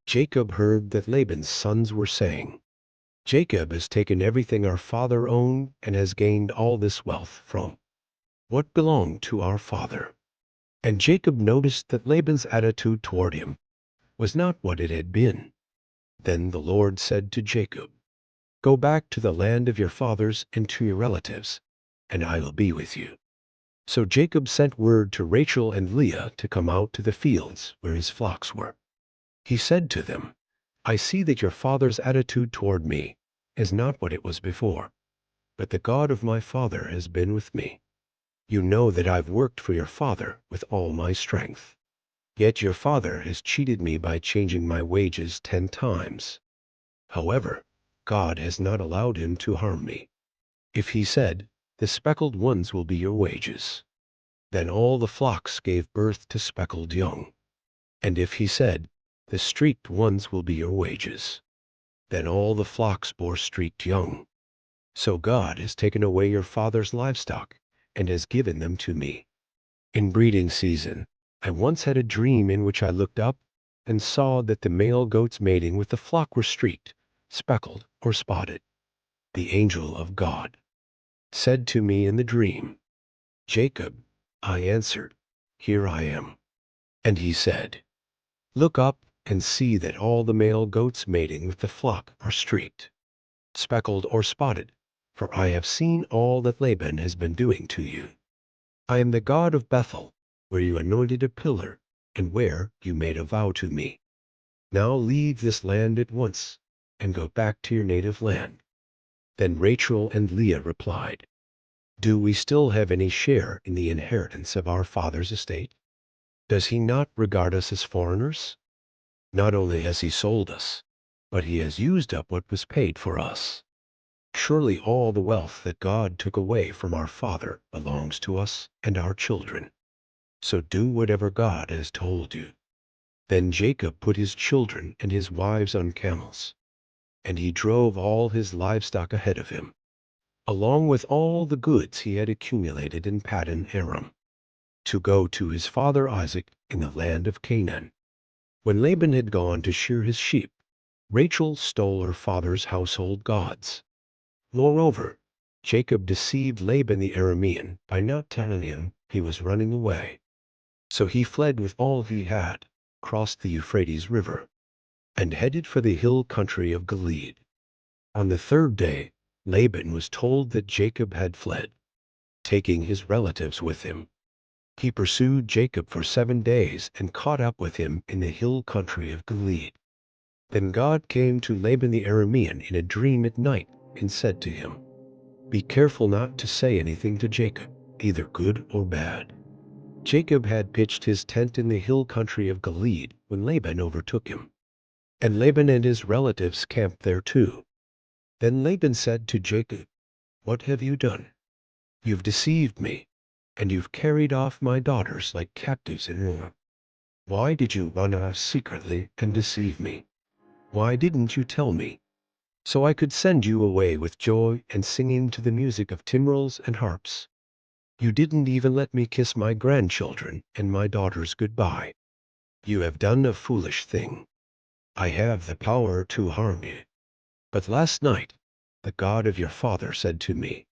Jacob heard that Laban's sons were saying, "Jacob has taken everything our father owned and has gained all this wealth from what belonged to our father." And Jacob noticed that Laban's attitude toward him was not what it had been. Then the Lord said to Jacob, "Go back to the land of your fathers and to your relatives, and I will be with you." So Jacob sent word to Rachel and Leah to come out to the fields where his flocks were. He said to them, "I see that your father's attitude toward me is not what it was before, but the God of my father has been with me. You know that I've worked for your father with all my strength. Yet your father has cheated me by changing my wages 10 times. However, God has not allowed him to harm me. If he said, 'The speckled ones will be your wages,' then all the flocks gave birth to speckled young. And if he said, 'The streaked ones will be your wages,' then all the flocks bore streaked young. So God has taken away your father's livestock and has given them to me. In breeding season, I once had a dream in which I looked up and saw that the male goats mating with the flock were streaked, speckled, or spotted. The angel of God said to me in the dream, 'Jacob.' I answered, 'Here I am.' And he said, 'Look up and see that all the male goats mating with the flock are streaked, speckled, or spotted, for I have seen all that Laban has been doing to you. I am the God of Bethel, where you anointed a pillar, and where you made a vow to me. Now leave this land at once, and go back to your native land.' Then Rachel and Leah replied, 'Do we still have any share in the inheritance of our father's estate? Does he not regard us as foreigners? Not only has he sold us, but he has used up what was paid for us. Surely all the wealth that God took away from our father belongs to us and our children. So do whatever God has told you.' Then Jacob put his children and his wives on camels, and he drove all his livestock ahead of him, along with all the goods he had accumulated in Paddan Aram, to go to his father Isaac in the land of Canaan. When Laban had gone to shear his sheep, Rachel stole her father's household gods. Moreover, Jacob deceived Laban the Aramean by not telling him he was running away. So he fled with all he had, crossed the Euphrates River, and headed for the hill country of Gilead. On the 3rd day, Laban was told that Jacob had fled, taking his relatives with him. He pursued Jacob for 7 days and caught up with him in the hill country of Gilead. Then God came to Laban the Aramean in a dream at night and said to him, "Be careful not to say anything to Jacob, either good or bad." Jacob had pitched his tent in the hill country of Gilead when Laban overtook him, and Laban and his relatives camped there too. Then Laban said to Jacob, "What have you done? You've deceived me, and you've carried off my daughters like captives in war. Why did you run off secretly and deceive me? Why didn't you tell me, so I could send you away with joy and singing to the music of timbrels and harps? You didn't even let me kiss my grandchildren and my daughters goodbye. You have done a foolish thing. I have the power to harm you. But last night, the God of your father said to me,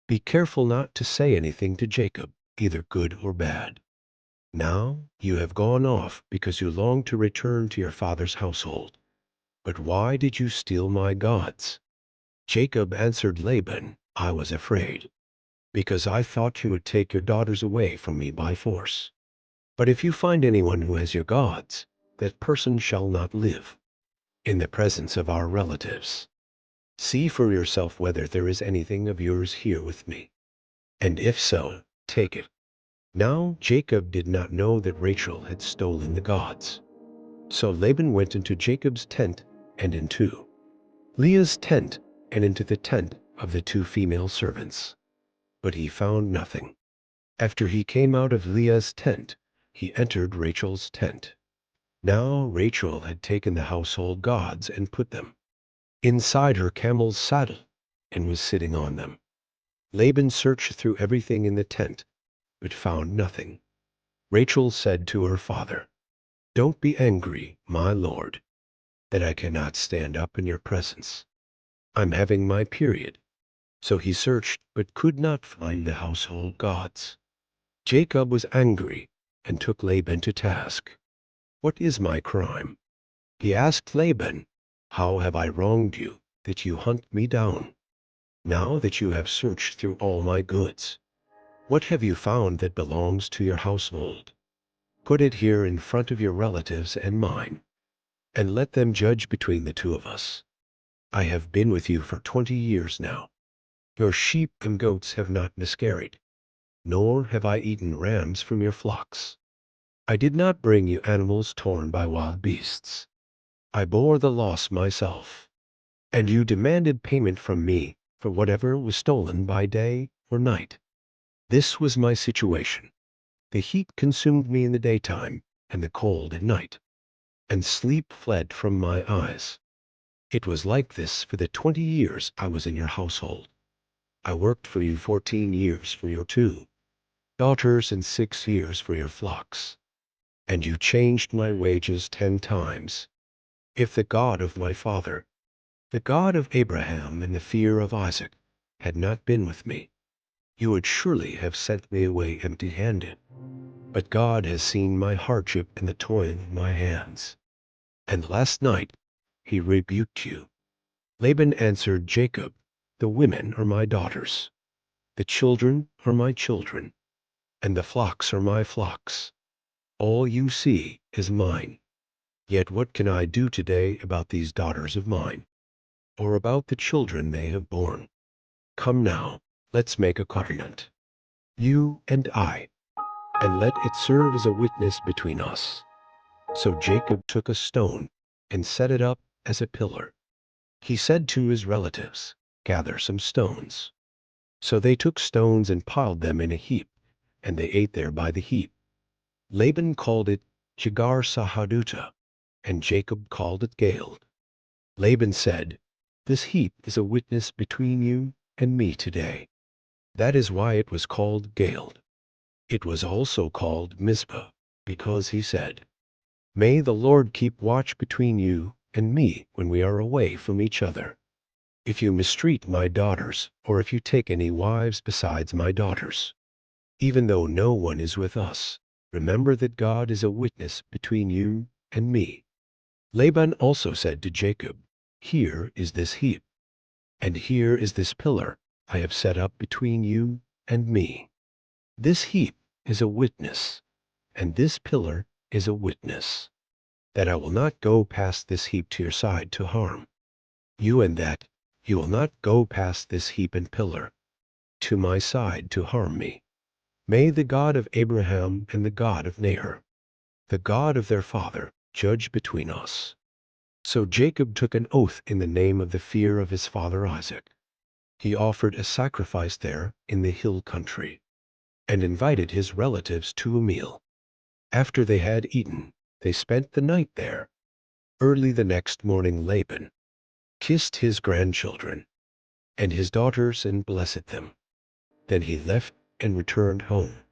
'Be careful not to say anything to Jacob, either good or bad.' Now you have gone off because you long to return to your father's household. But why did you steal my gods?" Jacob answered Laban, "I was afraid, because I thought you would take your daughters away from me by force. But if you find anyone who has your gods, that person shall not live in the presence of our relatives. See for yourself whether there is anything of yours here with me, and if so, take it." Now Jacob did not know that Rachel had stolen the gods. So Laban went into Jacob's tent and into Leah's tent and into the tent of the 2 female servants. But he found nothing. After he came out of Leah's tent, he entered Rachel's tent. Now Rachel had taken the household gods and put them inside her camel's saddle and was sitting on them. Laban searched through everything in the tent, but found nothing. Rachel said to her father, "Don't be angry, my lord. that I cannot stand up in your presence. I'm having my period." So he searched, but could not find the household gods. Jacob was angry and took Laban to task. "What is my crime?" He asked Laban. "How have I wronged you, that you hunt me down? Now that you have searched through all my goods, what have you found that belongs to your household? Put it here in front of your relatives and mine, and let them judge between the two of us. I have been with you for 20 years now. Your sheep and goats have not miscarried, nor have I eaten rams from your flocks. I did not bring you animals torn by wild beasts. I bore the loss myself, and you demanded payment from me for whatever was stolen by day or night. This was my situation. The heat consumed me in the daytime, and the cold at night, and sleep fled from my eyes. It was like this for the 20 years I was in your household. I worked for you 14 years for your 2 daughters and 6 years for your flocks, and you changed my wages 10 times. If the God of my father, the God of Abraham and the fear of Isaac, had not been with me, you would surely have sent me away empty-handed. But God has seen my hardship and the toil of my hands, and last night he rebuked you." Laban answered Jacob, "The women are my daughters, the children are my children, and the flocks are my flocks. All you see is mine. Yet what can I do today about these daughters of mine, or about the children they have borne? Come now, let's make a covenant, you and I, and let it serve as a witness between us." So Jacob took a stone and set it up as a pillar. He said to his relatives, "Gather some stones." So they took stones and piled them in a heap, and they ate there by the heap. Laban called it Jegar Sahadutha, and Jacob called it Galeed. Laban said, "This heap is a witness between you and me today." That is why it was called Galeed. It was also called Mizpah, because he said, "May the Lord keep watch between you and me when we are away from each other. If you mistreat my daughters, or if you take any wives besides my daughters, even though no one is with us, remember that God is a witness between you and me." Laban also said to Jacob, "Here is this heap, and here is this pillar I have set up between you and me. This heap is a witness, and this pillar is a witness, that I will not go past this heap to your side to harm you, and that you will not go past this heap and pillar to my side to harm me. May the God of Abraham and the God of Nahor, the God of their father, judge between us." So Jacob took an oath in the name of the fear of his father Isaac. He offered a sacrifice there in the hill country, and invited his relatives to a meal. After they had eaten, they spent the night there. Early the next morning Laban kissed his grandchildren and his daughters and blessed them. Then he left and returned home.